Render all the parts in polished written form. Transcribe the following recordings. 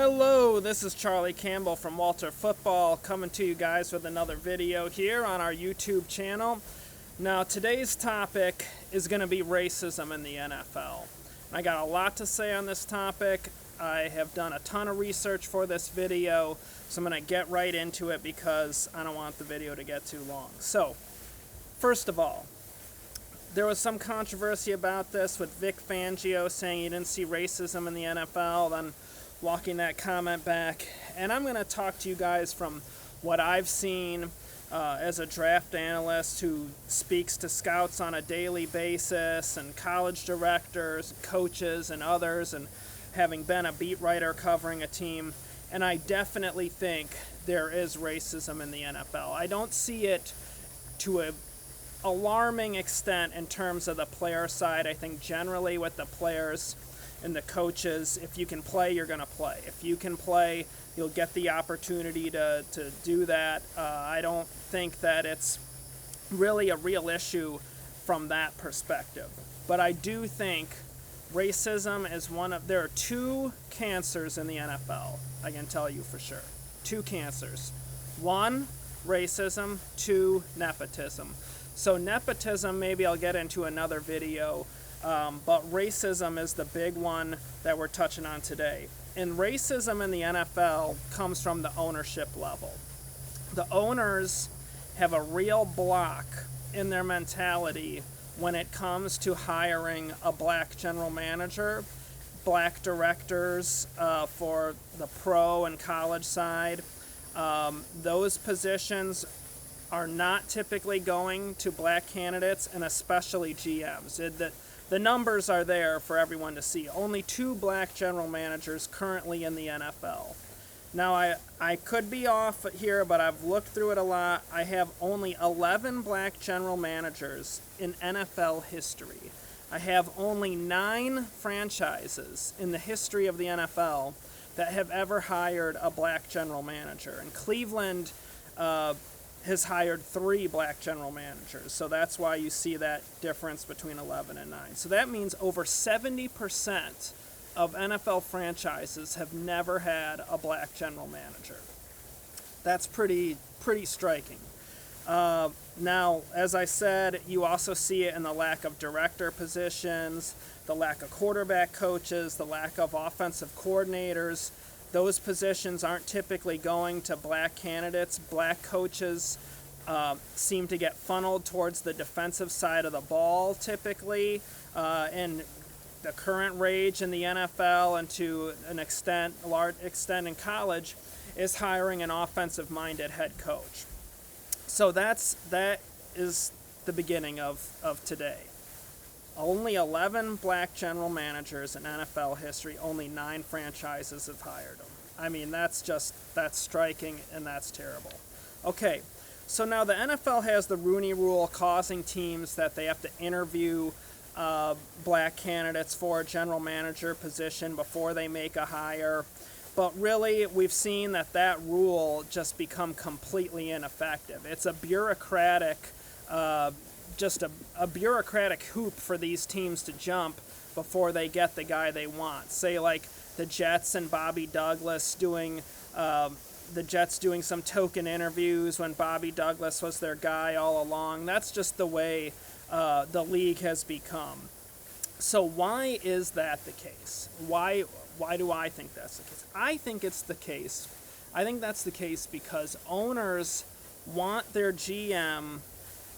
Hello, this is Charlie Campbell from Walter Football coming to you guys with another video here on our YouTube channel. Now today's topic is going to be racism in the NFL. I got a lot to say on this topic. I have done a ton of research for this video, so I'm going to get right into it because I don't want the video to get too long. So, first of all, there was some controversy about this with Vic Fangio saying he didn't see racism in the NFL, then walking that comment back. And I'm going to talk to you guys from what I've seen as a draft analyst who speaks to scouts on a daily basis and college directors, coaches, and others, and having been a beat writer covering a team. And I definitely think there is racism in the NFL. I don't see it to a alarming extent in terms of the player side. I think generally with the players and the coaches, if you can play, you're going to play. If you can play, you'll get the opportunity to do that. I don't think that it's really a real issue from that perspective. But I do think racism is there are two cancers in the NFL, I can tell you for sure. Two cancers. One, racism. Two, nepotism. So nepotism, maybe I'll get into another video. But racism is the big one that we're touching on today. And racism in the NFL comes from the ownership level. The owners have a real block in their mentality when it comes to hiring a black general manager, black directors for the pro and college side. Those positions are not typically going to black candidates, and especially GMs. The numbers are there for everyone to see. Only 2 black general managers currently in the NFL. Now, I could be off here, but I've looked through it a lot. I have only 11 black general managers in NFL history. I have only 9 franchises in the history of the NFL that have ever hired a black general manager. And Cleveland has hired 3 black general managers, so that's why you see that difference between 11 and 9. So that means over 70% of NFL franchises have never had a black general manager. That's pretty striking. Now, as I said, you also see it in the lack of director positions, the lack of quarterback coaches, the lack of offensive coordinators. Those positions aren't typically going to black candidates. Black coaches seem to get funneled towards the defensive side of the ball typically. And the current rage in the NFL and to a large extent in college is hiring an offensive-minded head coach. So that is the beginning of today. Only 11 black general managers in NFL history, only 9 franchises have hired them. I mean, that's striking and that's terrible. Okay, so now the NFL has the Rooney Rule causing teams that they have to interview black candidates for a general manager position before they make a hire. But really, we've seen that rule just become completely ineffective. It's a bureaucratic just a bureaucratic hoop for these teams to jump before they get the guy they want. Say like the Jets and Bobby Douglas doing some token interviews when Bobby Douglas was their guy all along. That's just the way the league has become. So why is that the case? Why do I think that's the case? I think that's the case because owners want their GM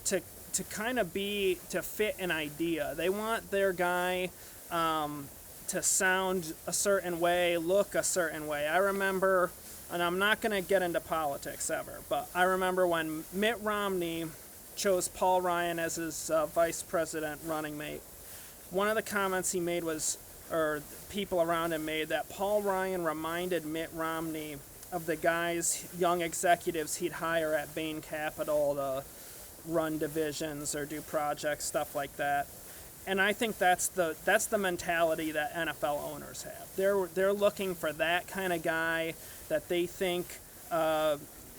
to fit an idea. They want their guy to sound a certain way, look a certain way. I remember, and I'm not going to get into politics ever, but I remember when Mitt Romney chose Paul Ryan as his vice president running mate, one of the comments he made or people around him made, that Paul Ryan reminded Mitt Romney of the guys, young executives he'd hire at Bain Capital to run divisions or do projects, stuff like that. And I think that's the mentality that NFL owners have. They're looking for that kind of guy that they think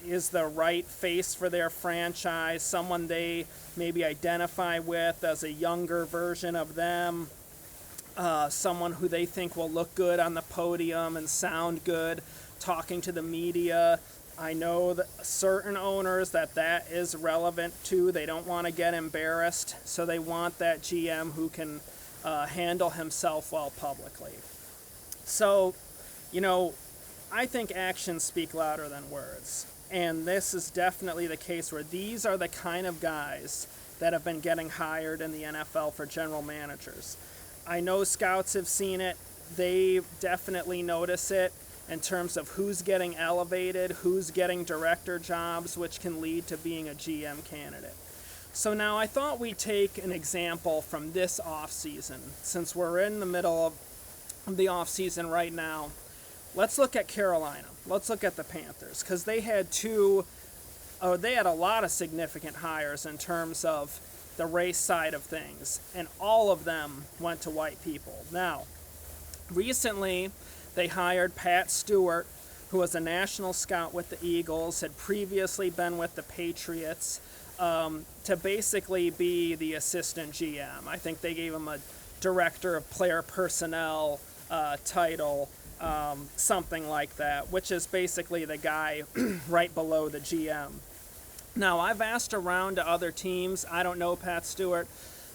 is the right face for their franchise, someone they maybe identify with as a younger version of them. someone who they think will look good on the podium and sound good, talking to the media. I know that certain owners that is relevant to. They don't want to get embarrassed, so they want that GM who can handle himself well publicly. So, I think actions speak louder than words. And this is definitely the case where these are the kind of guys that have been getting hired in the NFL for general managers. I know scouts have seen it. They definitely notice it in terms of who's getting elevated, who's getting director jobs, which can lead to being a GM candidate. So now I thought we'd take an example from this offseason. Since we're in the middle of the offseason right now, let's look at Carolina. Let's look at the Panthers, because they had a lot of significant hires in terms of the race side of things, and all of them went to white people. Now, recently, they hired Pat Stewart, who was a national scout with the Eagles, had previously been with the Patriots, to basically be the assistant GM. I think they gave him a director of player personnel title, something like that, which is basically the guy right below the GM. Now, I've asked around to other teams. I don't know Pat Stewart,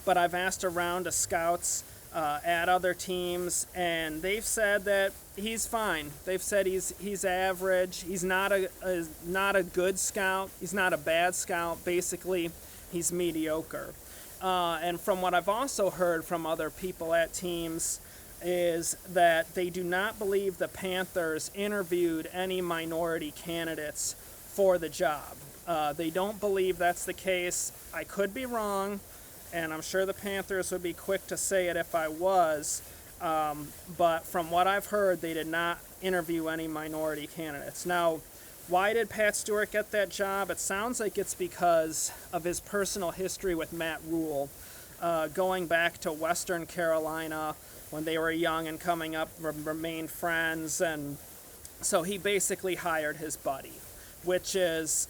but I've asked around to scouts at other teams, and they've said that he's fine. They've said he's average. He's not a good scout. He's not a bad scout. Basically, he's mediocre. And from what I've also heard from other people at teams is that they do not believe the Panthers interviewed any minority candidates for the job. They don't believe that's the case. I could be wrong, and I'm sure the Panthers would be quick to say it if I was, but from what I've heard, they did not interview any minority candidates. Now, why did Pat Stewart get that job? It sounds like it's because of his personal history with Matt Rule, going back to Western Carolina when they were young and coming up, remained friends, and so he basically hired his buddy, which is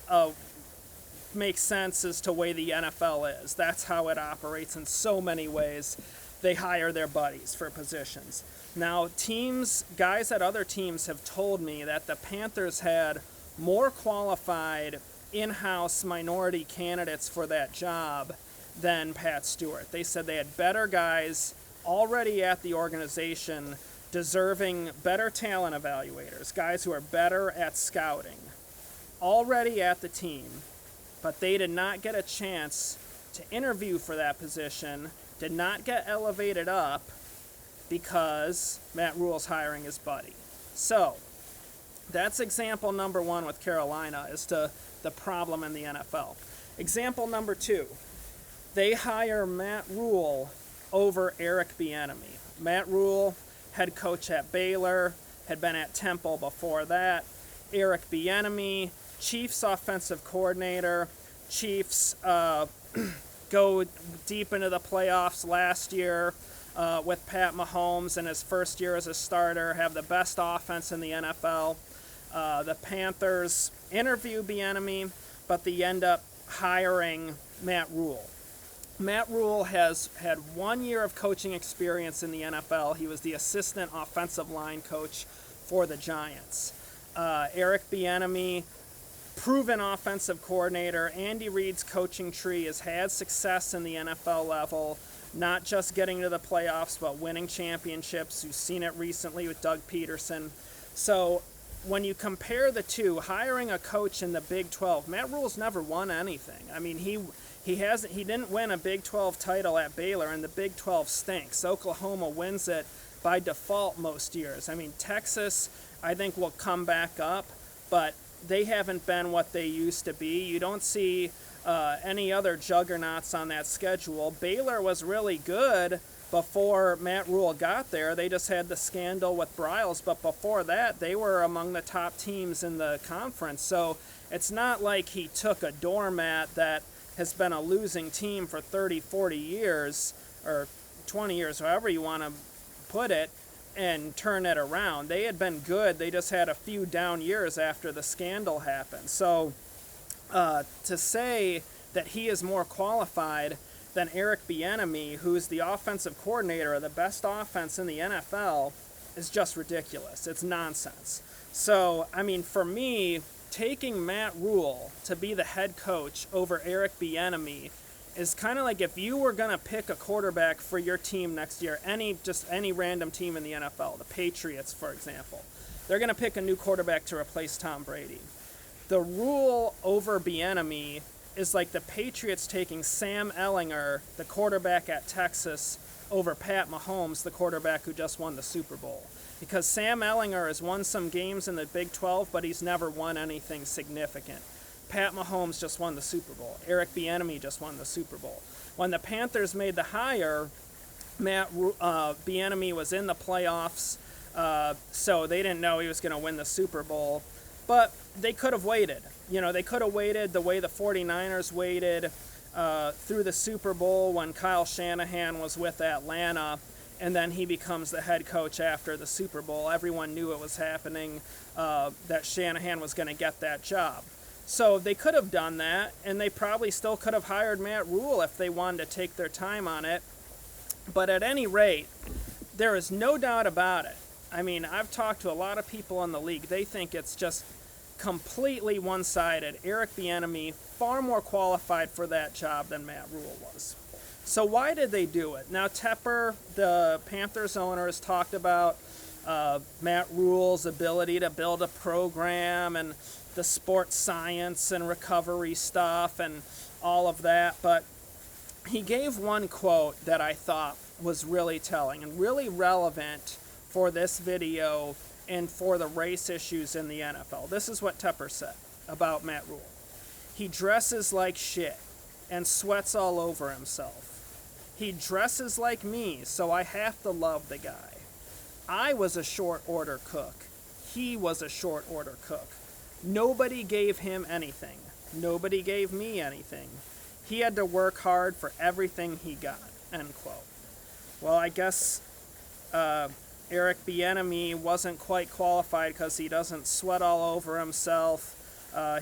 makes sense as to the way the NFL is. That's how it operates in so many ways. They hire their buddies for positions. Now, guys at other teams have told me that the Panthers had more qualified in-house minority candidates for that job than Pat Stewart. They said they had better guys already at the organization, deserving better talent evaluators, guys who are better at scouting, already at the team, but they did not get a chance to interview for that position, did not get elevated up because Matt Rule's hiring his buddy. So, that's example number one with Carolina as to the problem in the NFL. Example number two, they hire Matt Rule over Eric Bieniemy. Matt Rule, head coach at Baylor, had been at Temple before that. Eric Bieniemy, Chiefs offensive coordinator. Chiefs go deep into the playoffs last year with Pat Mahomes in his first year as a starter, have the best offense in the NFL. The Panthers interview Bieniemy, but they end up hiring Matt Rule. Matt Rule has had 1 year of coaching experience in the NFL. He was the assistant offensive line coach for the Giants. Eric Bieniemy, proven offensive coordinator. Andy Reid's coaching tree has had success in the NFL level, not just getting to the playoffs, but winning championships. You've seen it recently with Doug Peterson. So when you compare the two, hiring a coach in the Big 12, Matt Rule's never won anything. I mean, he didn't win a Big 12 title at Baylor, and the Big 12 stinks. Oklahoma wins it by default most years. I mean, Texas, I think, will come back up, but they haven't been what they used to be. You don't see any other juggernauts on that schedule. Baylor was really good before Matt Rule got there. They just had the scandal with Bryles, but before that, they were among the top teams in the conference. So it's not like he took a doormat that has been a losing team for 30, 40 years, or 20 years, however you want to put it, and turn it around. They had been good. They just had a few down years after the scandal happened. So to say that he is more qualified then Eric Bieniemy, who's the offensive coordinator of the best offense in the NFL, is just ridiculous. It's nonsense. So, I mean, for me, taking Matt Rule to be the head coach over Eric Bieniemy is kind of like if you were going to pick a quarterback for your team next year, any random team in the NFL, the Patriots, for example, they're going to pick a new quarterback to replace Tom Brady. The Rule over Bieniemy is like the Patriots taking Sam Ehlinger, the quarterback at Texas, over Pat Mahomes, the quarterback who just won the Super Bowl. Because Sam Ehlinger has won some games in the Big 12, but he's never won anything significant. Pat Mahomes just won the Super Bowl. Eric Bieniemy just won the Super Bowl. When the Panthers made the hire, Bieniemy was in the playoffs, so they didn't know he was going to win the Super Bowl. But they could have waited. They could have waited the way the 49ers waited through the Super Bowl when Kyle Shanahan was with Atlanta, and then he becomes the head coach after the Super Bowl. Everyone knew it was happening, that Shanahan was going to get that job. So they could have done that, and they probably still could have hired Matt Rule if they wanted to take their time on it. But at any rate, there is no doubt about it. I mean, I've talked to a lot of people in the league. They think it's just completely one-sided. Eric Bieniemy, far more qualified for that job than Matt Rule was. So why did they do it? Now, Tepper, the Panthers owner, has talked about Matt Rule's ability to build a program and the sports science and recovery stuff and all of that. But he gave one quote that I thought was really telling and really relevant for this video and for the race issues in the NFL. This is what Tepper said about Matt Rule. He dresses like shit and sweats all over himself. He dresses like me, so I have to love the guy. I was a short order cook. He was a short order cook. Nobody gave him anything. Nobody gave me anything. He had to work hard for everything he got, end quote. Well, I guess Eric Bieniemy wasn't quite qualified because he doesn't sweat all over himself.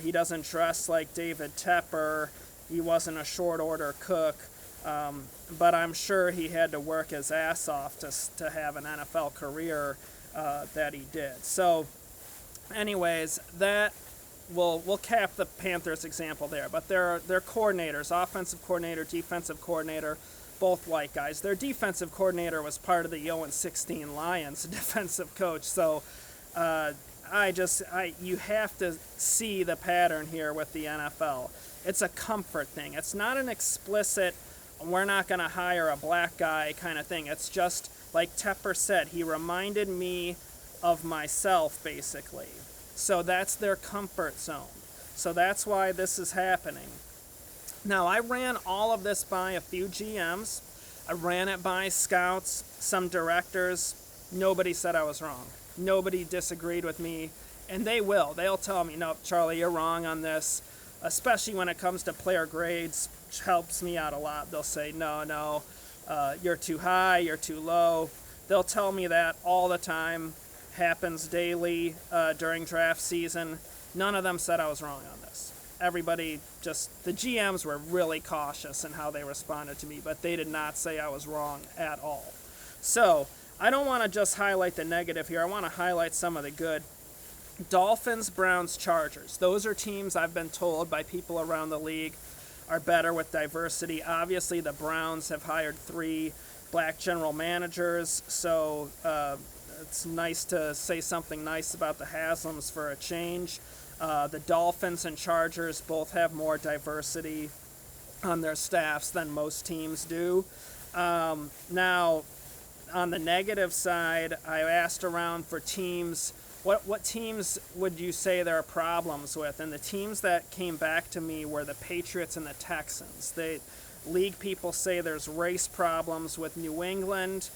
He doesn't dress like David Tepper. He wasn't a short order cook. But I'm sure he had to work his ass off to have an NFL career that he did. So, anyways, that we'll cap the Panthers example there. But they're coordinators, offensive coordinator, defensive coordinator, both white guys. Their defensive coordinator was part of the 0-16 Lions defensive coach. So you have to see the pattern here with the NFL. It's a comfort thing. It's not an explicit, we're not going to hire a black guy kind of thing. It's just, like Tepper said, he reminded me of myself, basically. So that's their comfort zone. So that's why this is happening. Now, I ran all of this by a few GMs. I ran it by scouts, some directors. Nobody said I was wrong. Nobody disagreed with me. And they will. They'll tell me, no, Charlie, you're wrong on this. Especially when it comes to player grades, which helps me out a lot. They'll say, no, you're too high, you're too low. They'll tell me that all the time. Happens daily during draft season. None of them said I was wrong on this. Everybody the GMs were really cautious in how they responded to me, but they did not say I was wrong at all. So, I don't want to just highlight the negative here. I want to highlight some of the good. Dolphins, Browns, Chargers. Those are teams I've been told by people around the league are better with diversity. Obviously, the Browns have hired 3 black general managers, so it's nice to say something nice about the Haslams for a change. The Dolphins and Chargers both have more diversity on their staffs than most teams do. Now, on the negative side, I asked around for teams. What teams would you say there are problems with? And the teams that came back to me were the Patriots and the Texans. League people say there's race problems with New England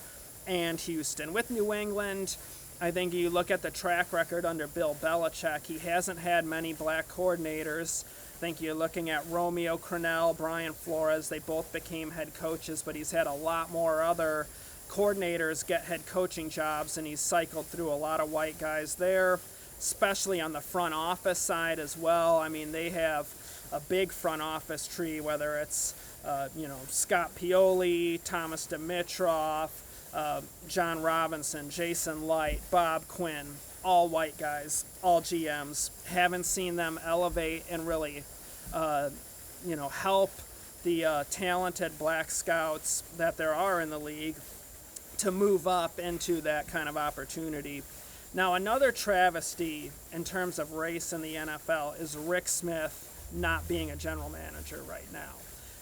and Houston. With New England, I think you look at the track record under Bill Belichick, he hasn't had many black coordinators. I think you're looking at Romeo Crennel, Brian Flores. They both became head coaches, but he's had a lot more other coordinators get head coaching jobs, and he's cycled through a lot of white guys there, especially on the front office side as well. I mean, they have a big front office tree, whether it's Scott Pioli, Thomas Dimitroff, John Robinson, Jason Light, Bob Quinn, all white guys, all GMs. Haven't seen them elevate and really help the talented black scouts that there are in the league to move up into that kind of opportunity. Now, another travesty in terms of race in the NFL is Rick Smith not being a general manager right now.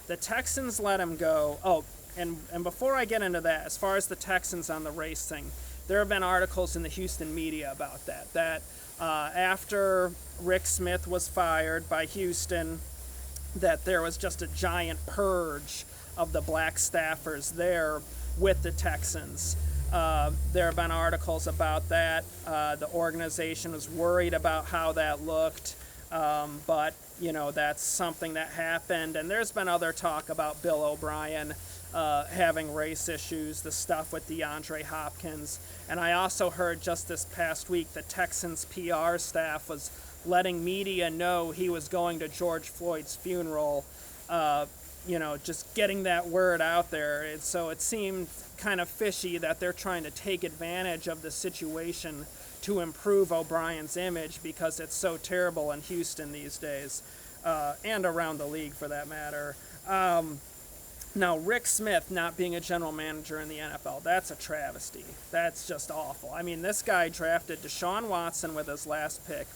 The Texans let him go. Oh, and before I get into that, as far as the Texans on the race thing, there have been articles in the Houston media about that after Rick Smith was fired by Houston, that there was just a giant purge of the black staffers there with the Texans. There have been articles about that. The organization was worried about how that looked, but that's something that happened. And there's been other talk about Bill O'Brien having race issues, the stuff with DeAndre Hopkins. And I also heard just this past week the Texans PR staff was letting media know he was going to George Floyd's funeral, just getting that word out there. And so it seemed kind of fishy that they're trying to take advantage of the situation to improve O'Brien's image because it's so terrible in Houston these days, and around the league for that matter. Now, Rick Smith not being a general manager in the NFL, that's a travesty. That's just awful. I mean, this guy drafted Deshaun Watson with his last pick.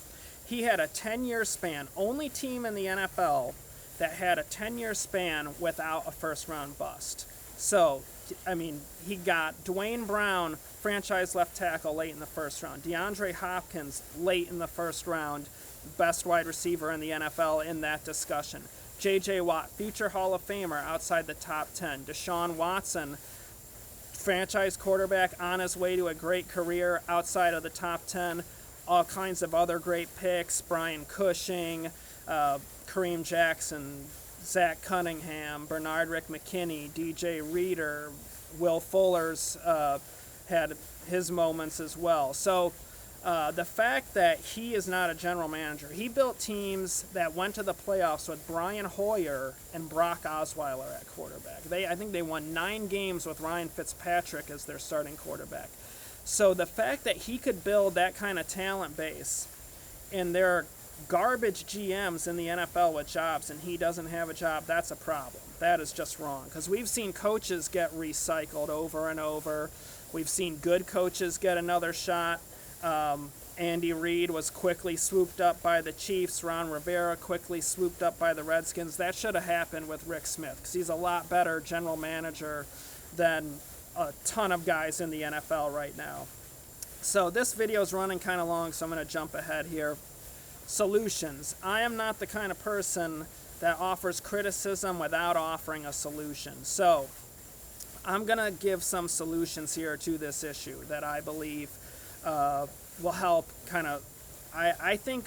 He had a 10-year span, only team in the NFL that had a 10-year span without a first-round bust. So, I mean, he got Dwayne Brown, franchise left tackle, late in the first round. DeAndre Hopkins, late in the first round, best wide receiver in the NFL in that discussion. J.J. Watt, future Hall of Famer outside the top 10. Deshaun Watson, franchise quarterback on his way to a great career outside of the top 10. All kinds of other great picks, Brian Cushing, Kareem Jackson, Zach Cunningham, Bernard Rick McKinney, DJ Reader, Will Fuller's had his moments as well. So the fact that he is not a general manager, he built teams that went to the playoffs with Brian Hoyer and Brock Osweiler at quarterback. I think they won 9 games with Ryan Fitzpatrick as their starting quarterback. So the fact that he could build that kind of talent base, and there are garbage GMs in the NFL with jobs and he doesn't have a job, that's a problem. That is just wrong, because we've seen coaches get recycled over and over. We've seen good coaches get another shot. Andy Reid was quickly swooped up by the Chiefs. Ron Rivera quickly swooped up by the Redskins. That should have happened with Rick Smith, because he's a lot better general manager than a ton of guys in the NFL right now. So this video is running kind of long, so I'm going to jump ahead here. Solutions. I am not the kind of person that offers criticism without offering a solution. So I'm going to give some solutions here to this issue that I believe will help kind of, I think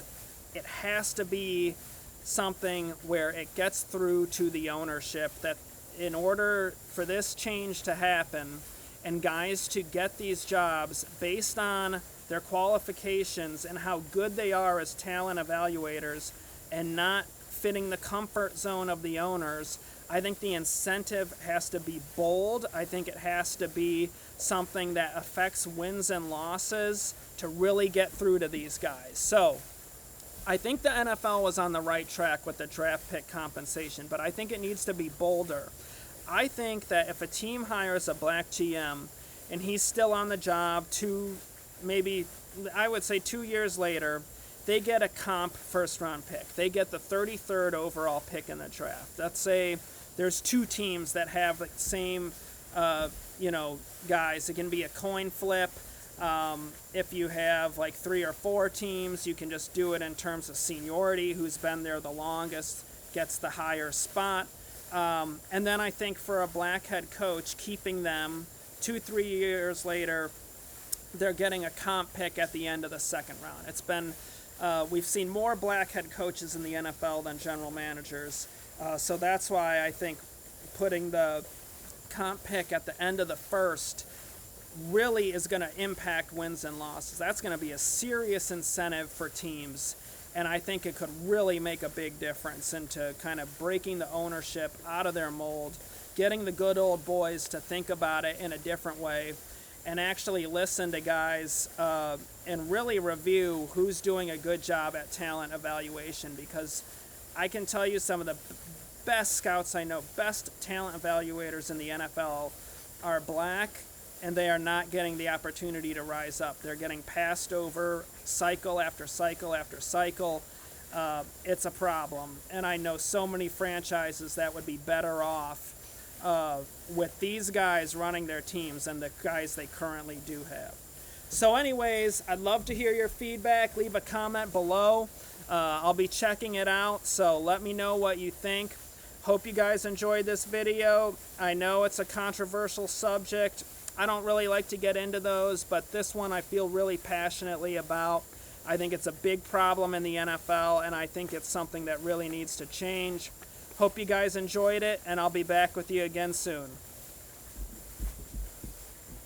it has to be something where it gets through to the ownership that in order for this change to happen and guys to get these jobs based on their qualifications and how good they are as talent evaluators and not fitting the comfort zone of the owners, I think the incentive has to be bold. I think it has to be something that affects wins and losses to really get through to these guys. So I think the NFL was on the right track with the draft pick compensation, but I think it needs to be bolder. I think that if a team hires a black GM and he's still on the job maybe 2 years later, they get a comp first-round pick. They get the 33rd overall pick in the draft. Let's say there's 2 teams that have the same, guys. It can be a coin flip. If you have like 3 or 4 teams, you can just do it in terms of seniority. Who's been there the longest gets the higher spot. And then I think for a black head coach, keeping them 2-3 years later, they're getting a comp pick at the end of the second round. It's been, we've seen more black head coaches in the NFL than general managers. So that's why I think putting the comp pick at the end of the first really is going to impact wins and losses. That's going to be a serious incentive for teams And I think it could really make a big difference into kind of breaking the ownership out of their mold, getting the good old boys to think about it in a different way, and actually listen to guys and really review who's doing a good job at talent evaluation. Because I can tell you some of the best scouts I know, best talent evaluators in the NFL are black, and they are not getting the opportunity to rise up. They're getting passed over cycle after cycle after cycle. It's a problem. And I know so many franchises that would be better off with these guys running their teams than the guys they currently do have. So anyways, I'd love to hear your feedback. Leave a comment below. I'll be checking it out, so let me know what you think. Hope you guys enjoyed this video. I know it's a controversial subject. I don't really like to get into those, but this one I feel really passionately about. I think it's a big problem in the NFL, and I think it's something that really needs to change. Hope you guys enjoyed it, and I'll be back with you again soon.